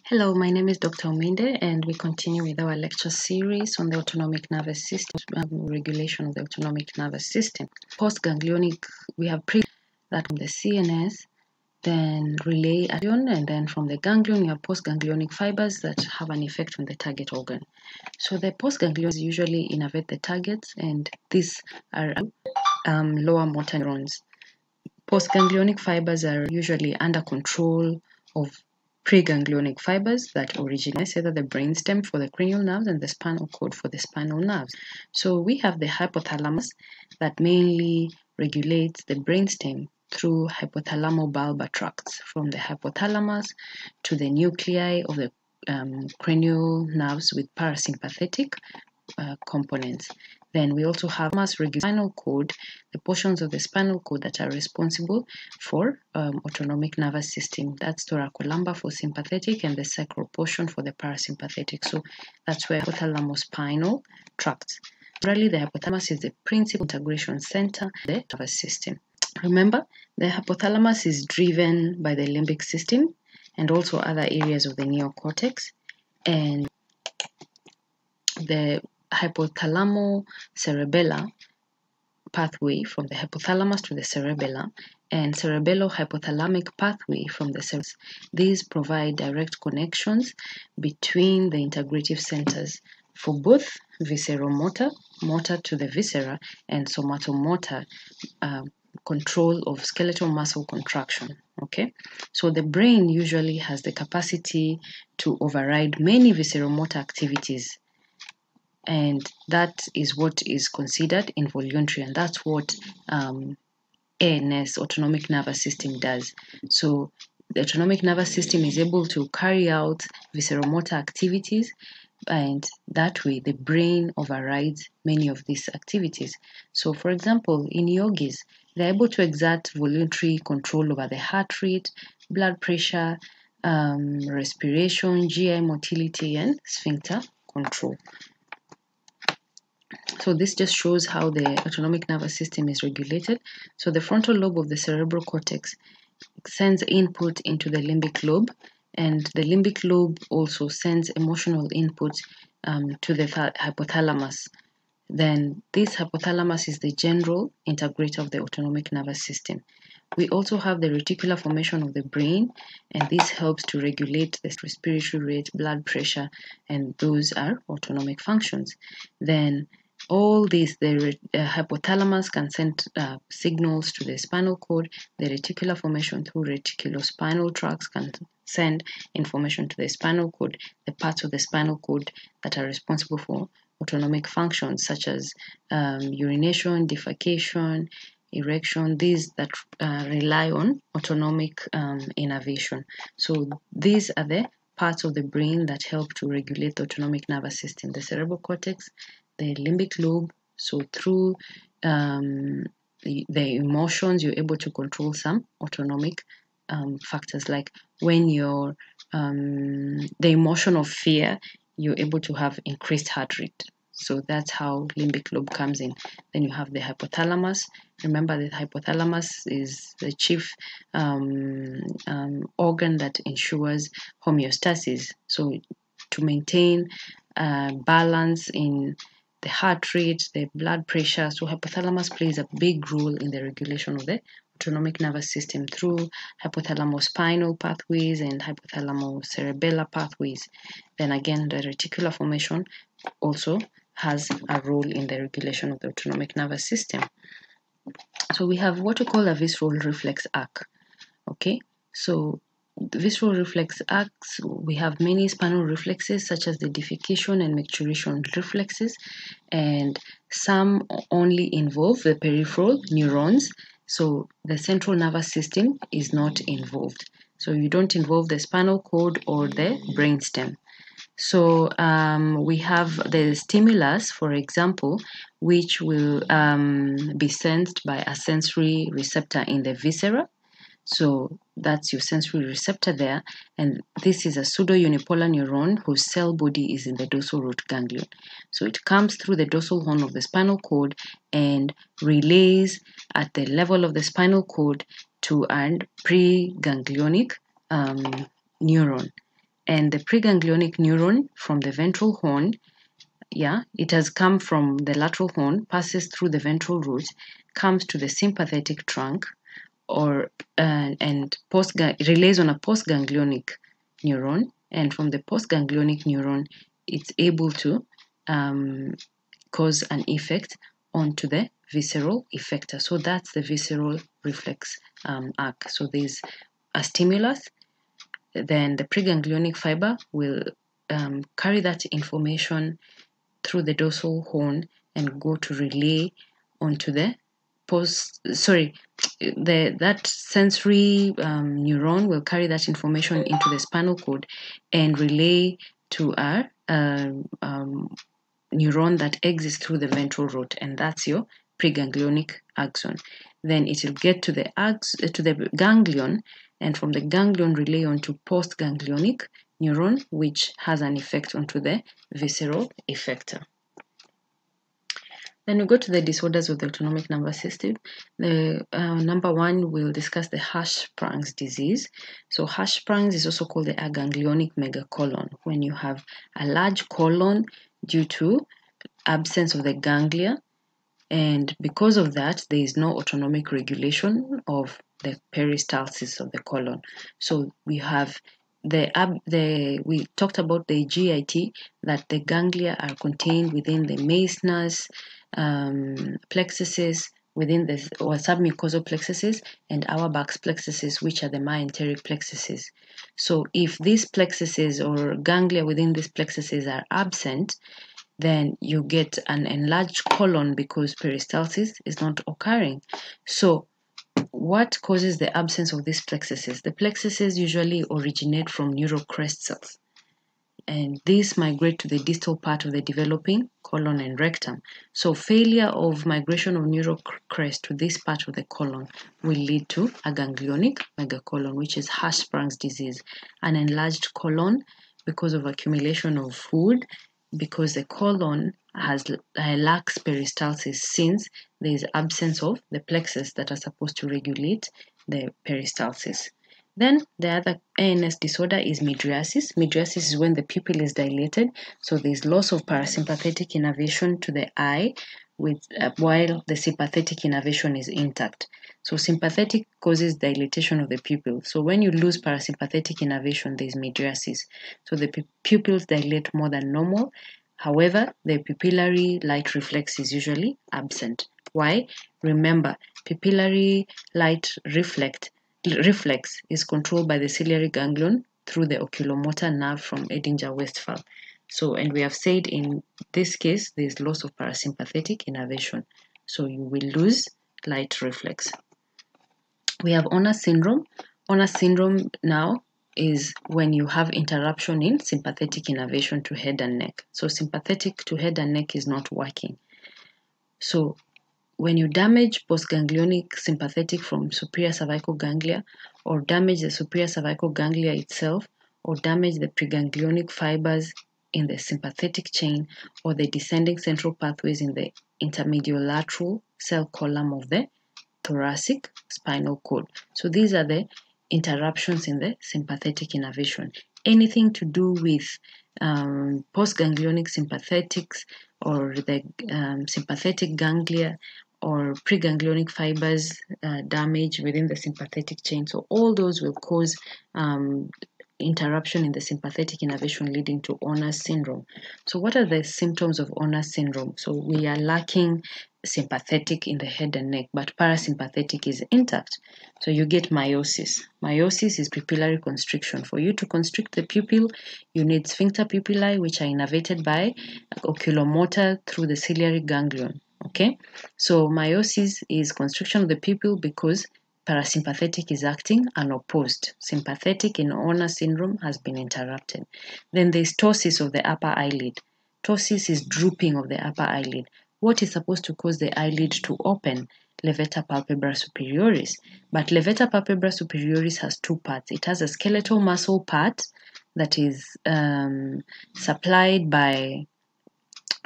Hello, my name is Dr. Ominde, and we continue with our lecture series on the autonomic nervous system, regulation of the autonomic nervous system. Postganglionic, we have that from the CNS, then relay ganglion, and then from the ganglion, you have postganglionic fibers that have an effect on the target organ. So the postganglions usually innervate the targets, and these are lower motor neurons. Postganglionic fibers are usually under control of preganglionic fibers that originate either the brainstem for the cranial nerves and the spinal cord for the spinal nerves. So we have the hypothalamus that mainly regulates the brainstem through hypothalamo-bulbar tracts from the hypothalamus to the nuclei of the cranial nerves with parasympathetic components. Then we also have spinal cord, the portions of the spinal cord that are responsible for autonomic nervous system. That's thoracolumbar for sympathetic and the sacral portion for the parasympathetic. So that's where hypothalamospinal tract. Really, the hypothalamus is the principal integration center of the nervous system. Remember, the hypothalamus is driven by the limbic system and also other areas of the neocortex, and the hypothalamo-cerebellar pathway from the hypothalamus to the cerebellum and cerebello-hypothalamic pathway from the cerebellum. These provide direct connections between the integrative centers for both visceromotor, motor to the viscera, and somatomotor, control of skeletal muscle contraction. Okay, so the brain usually has the capacity to override many visceromotor activities, and that is what is considered involuntary, and that's what ANS, autonomic nervous system, does. So the autonomic nervous system is able to carry out visceromotor activities, and that way the brain overrides many of these activities. So for example, in yogis, they're able to exert voluntary control over the heart rate, blood pressure, respiration, GI motility, and sphincter control. So this just shows how the autonomic nervous system is regulated. So the frontal lobe of the cerebral cortex sends input into the limbic lobe, and the limbic lobe also sends emotional input to the hypothalamus. Then this hypothalamus is the general integrator of the autonomic nervous system. We also have the reticular formation of the brain, and this helps to regulate the respiratory rate, blood pressure, and those are autonomic functions. Then all these, the hypothalamus can send signals to the spinal cord. The reticular formation through reticulospinal tracts can send information to the spinal cord, the parts of the spinal cord that are responsible for autonomic functions such as urination, defecation, erection, these that rely on autonomic innervation. So these are the parts of the brain that help to regulate the autonomic nervous system: the cerebral cortex, the limbic lobe. So through the emotions, you're able to control some autonomic factors, like when you're the emotion of fear, you're able to have increased heart rate. So that's how limbic lobe comes in. Then you have the hypothalamus. Remember, the hypothalamus is the chief organ that ensures homeostasis. So to maintain balance in the heart rate, the blood pressure. So hypothalamus plays a big role in the regulation of the autonomic nervous system through hypothalamospinal pathways and hypothalamocerebellar pathways. Then again, the reticular formation also has a role in the regulation of the autonomic nervous system. So we have what we call a visceral reflex arc. Okay, so the visceral reflex arcs, we have many spinal reflexes such as the defecation and micturition reflexes, and some only involve the peripheral neurons. So the central nervous system is not involved. So you don't involve the spinal cord or the brainstem. So we have the stimulus, for example, which will be sensed by a sensory receptor in the viscera. So that's your sensory receptor there, and this is a pseudo-unipolar neuron whose cell body is in the dorsal root ganglion. So it comes through the dorsal horn of the spinal cord and relays at the level of the spinal cord to a preganglionic neuron. And the preganglionic neuron from the ventral horn, it has come from the lateral horn, passes through the ventral root, comes to the sympathetic trunk, and relays on a postganglionic neuron, and from the postganglionic neuron, it's able to cause an effect onto the visceral effector. So that's the visceral reflex arc. So there's a stimulus, then the preganglionic fiber will carry that information through the dorsal horn and go to relay onto the that sensory neuron will carry that information into the spinal cord and relay to a neuron that exits through the ventral root, and that's your preganglionic axon. Then it will get to the ganglion, and from the ganglion relay onto postganglionic neuron, which has an effect onto the visceral effector. Then we go to the disorders of the autonomic nervous system. The number one, we'll discuss the Hirschsprung's disease. So Hirschsprung's is also called the aganglionic megacolon, when you have a large colon due to absence of the ganglia, and because of that, there is no autonomic regulation of the peristalsis of the colon. So we have we talked about the GIT, that the ganglia are contained within the Meissner's plexuses, within the submucosal plexuses, and Auerbach's plexuses, which are the mesenteric plexuses. So if these plexuses or ganglia within these plexuses are absent, then you get an enlarged colon because peristalsis is not occurring. So what causes the absence of these plexuses? The plexuses usually originate from neurocrest cells, and these migrate to the distal part of the developing colon and rectum. So failure of migration of neurocrest to this part of the colon will lead to a ganglionic megacolon, which is Hirschsprung's disease, an enlarged colon because of accumulation of food, because the colon lacks peristalsis, since there is absence of the plexus that are supposed to regulate the peristalsis. Then the other ANS disorder is mydriasis. Mydriasis is when the pupil is dilated, so there is loss of parasympathetic innervation to the eye, while the sympathetic innervation is intact. So sympathetic causes dilatation of the pupil. So when you lose parasympathetic innervation, there is mydriasis. So the pupils dilate more than normal. However, the pupillary light reflex is usually absent. Why? Remember, pupillary light reflex is controlled by the ciliary ganglion through the oculomotor nerve from Edinger-Westphal. So, and we have said in this case, there is loss of parasympathetic innervation. So you will lose light reflex. We have Hornor syndrome. Hornor syndrome now is when you have interruption in sympathetic innervation to head and neck. So sympathetic to head and neck is not working. So when you damage postganglionic sympathetic from superior cervical ganglia, or damage the superior cervical ganglia itself, or damage the preganglionic fibers in the sympathetic chain, or the descending central pathways in the intermediolateral cell column of the thoracic spinal cord. So these are the interruptions in the sympathetic innervation. Anything to do with postganglionic sympathetics, or the sympathetic ganglia, or preganglionic fibers damage within the sympathetic chain. So all those will cause interruption in the sympathetic innervation, leading to Hornor syndrome. So what are the symptoms of Hornor syndrome? So we are lacking sympathetic in the head and neck, but parasympathetic is intact. So you get meiosis. Meiosis is pupillary constriction. For you to constrict the pupil, you need sphincter pupillae, which are innervated by oculomotor through the ciliary ganglion. Okay, so meiosis is constriction of the pupil because parasympathetic is acting unopposed. Sympathetic in Hornor syndrome has been interrupted. Then there's ptosis of the upper eyelid. Ptosis is drooping of the upper eyelid. What is supposed to cause the eyelid to open? Levator palpebra superioris. But levator palpebra superioris has two parts. It has a skeletal muscle part that is supplied by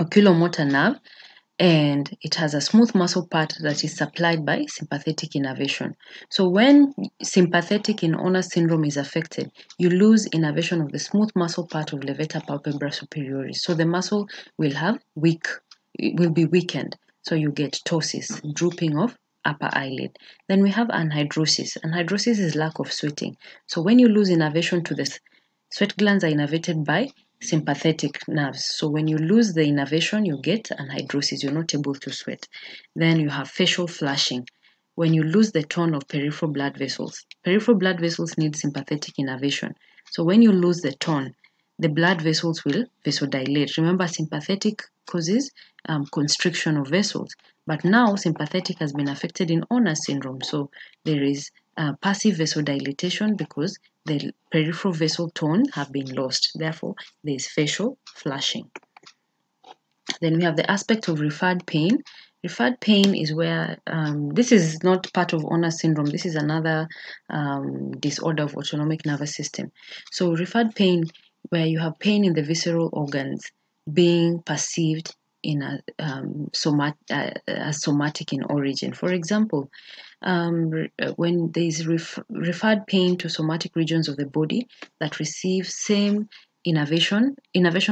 oculomotor nerve, and it has a smooth muscle part that is supplied by sympathetic innervation. So when sympathetic in Horner syndrome is affected, you lose innervation of the smooth muscle part of levator palpebra superioris. So the muscle will be weakened. So you get ptosis, drooping of upper eyelid. Then we have anhidrosis. Anhidrosis is lack of sweating. So when you lose innervation to the sweat glands are innervated by sympathetic nerves. So when you lose the innervation, you get anhidrosis. You're not able to sweat. Then you have facial flushing. When you lose the tone of peripheral blood vessels. Peripheral blood vessels need sympathetic innervation. So when you lose the tone, the blood vessels will vasodilate. Remember, sympathetic causes constriction of vessels. But now sympathetic has been affected in Horner syndrome. So there is passive vasodilatation because the peripheral vessel tone have been lost. Therefore, there is facial flushing. Then we have the aspect of referred pain. Referred pain is where, this is not part of Horner syndrome. This is another disorder of autonomic nervous system. So referred pain, where you have pain in the visceral organs being perceived in a somatic in origin. For example, when there is referred pain to somatic regions of the body that receive same innervation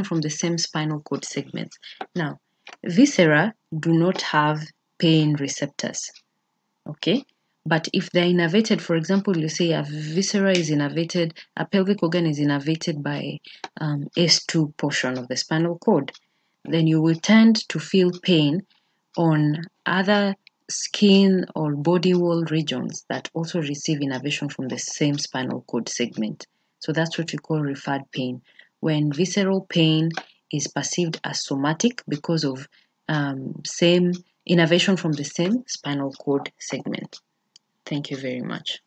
from the same spinal cord segments. Now, viscera do not have pain receptors, okay? But if they're innervated, for example, you say a viscera is innervated, a pelvic organ is innervated by S2 portion of the spinal cord, then you will tend to feel pain on other skin or body wall regions that also receive innervation from the same spinal cord segment. So that's what we call referred pain, when visceral pain is perceived as somatic because of same innervation from the same spinal cord segment. Thank you very much.